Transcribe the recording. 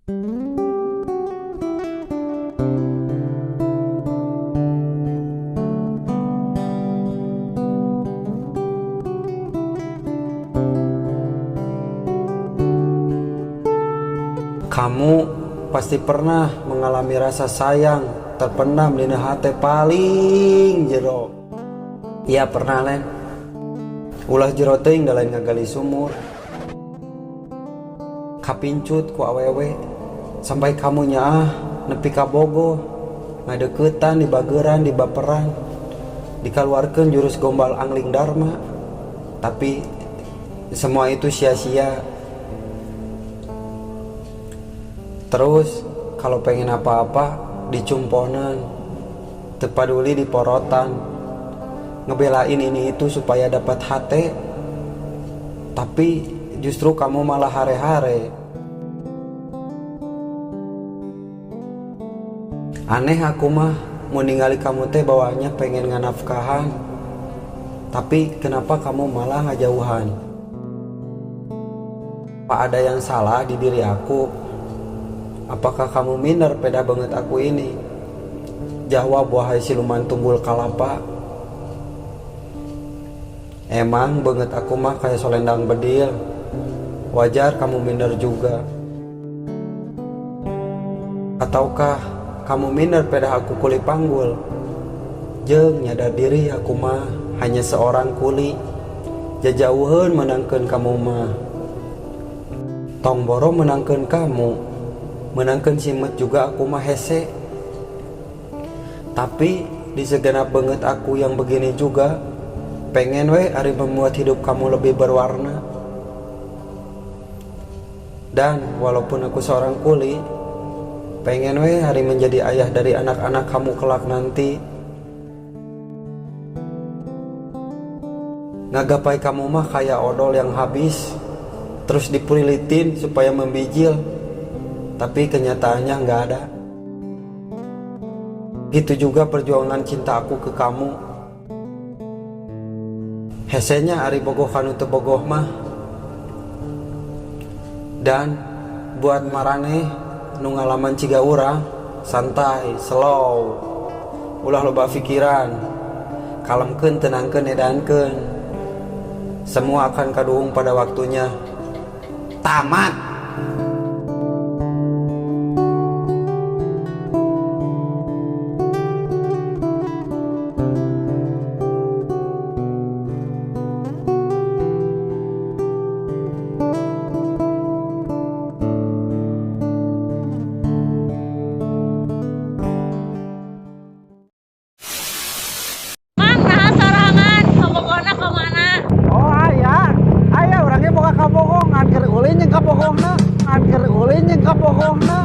Kamu pasti pernah mengalami rasa sayang terpendam di hati paling jero. Iya pernah Len. Ulah jero teuing da lain ngagali sumur. Kapincut ku awewe sampai kamu nyaah nepi ka bogoh, ngadeukeutan di bageran di baperan, dikaluarkeun jurus gombal angling dharma. Tapi semua itu sia-sia. Terus kalau pengen apa-apa dicumponan, tepaduli di porotan, ngebelain ini itu supaya dapat hati. Tapi justru kamu malah hare-hare. Aneh aku mah mau ningali kamu teh bawahnya pengen nganafkahan, tapi kenapa kamu malah ngajauhan? Apa ada yang salah di diri aku? Apakah kamu minder peda banget aku ini? Jawab wahai siluman tunggul kalapa. Emang banget aku mah kayak solendang bedil. Wajar kamu minder juga. Ataukah kamu minder peda aku kuli panggul? Jeung nyadar diri aku mah hanya seorang kuli. Jajauheun menangkeun kamu mah. Tong boro menangkeun kamu. Menangkan simet juga aku mah hese. Tapi di segenap banget aku yang begini juga pengen we ari membuat hidup kamu lebih berwarna. Dan walaupun aku seorang kuli, pengen we hari menjadi ayah dari anak-anak kamu kelak nanti. Ngagapai kamu mah kayak odol yang habis, terus dipulilitin supaya membijil. Tapi kenyataannya nggak ada. Gitu juga perjuangan cinta aku ke kamu. Hesenya ari bogoh kanu teu bogoh mah. Dan buat marane nu ngalaman ciga urang, santai, slow. Ulah loba pikiran. Kalemkeun, tenangkeun, edankeun. Semua akan kaduung pada waktunya. Tamat. Ayah orangnya boga kabohongan, keur ulin jeung kabohongna,